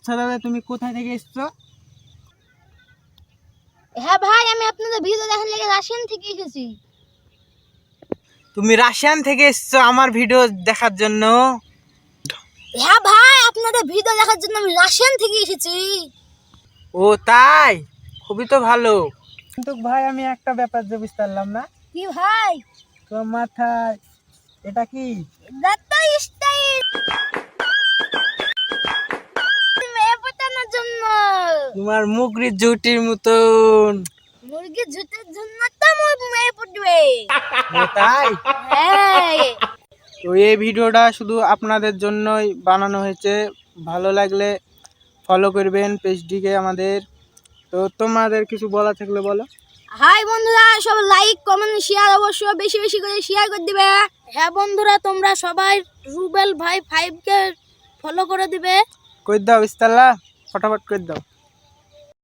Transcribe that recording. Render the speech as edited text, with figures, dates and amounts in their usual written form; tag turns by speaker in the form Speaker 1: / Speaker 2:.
Speaker 1: আচ্ছা দাদা, তুমি কোথায় থেকে এসছো?
Speaker 2: হ্যাঁ ভাই, আমি আপনাদের ভিডিও দেখার লেগে রাশিয়ান থেকে এসেছি।
Speaker 1: তুমি রাশিয়ান থেকে এসছো আমার ভিডিও দেখার জন্য?
Speaker 2: হ্যাঁ ভাই, আপনাদের ভিডিও দেখার জন্য আমি রাশিয়ান থেকে এসেছি।
Speaker 1: ও তাই, খুবই তো ভালো। কিন্তু ভাই আমি একটা ব্যাপার যে বুঝতে পারলাম না।
Speaker 2: কি ভাই?
Speaker 1: তোমার মাথায় এটা কি?
Speaker 2: দাদা স্টাইল মেয়ে পটানোর জন্য।
Speaker 1: তোমার মুগরির জুটির মতন।
Speaker 2: মুরগি ঝুটের জন্য তো মেয়ে পটবে।
Speaker 1: ও তাই?
Speaker 2: হ্যাঁ।
Speaker 1: তো এই ভিডিওটা শুধু আপনাদের জন্যই বানানো হয়েছে। ভালো লাগলে ফলো করবেন পেজটিকে আমাদের। তো তোমাদের কিছু বলা থাকলে বলো।
Speaker 2: হাই বন্ধুরা, সব লাইক কমেন্ট শেয়ার অবশ্যই বেশি বেশি করে শেয়ার করে দিবে। হ্যাঁ বন্ধুরা, তোমরা সবাই রুবেল ভাই 5 কে ফলো করে দিবে।
Speaker 1: কই দাও ইস্তাল্লা, ফটাফট করে দাও।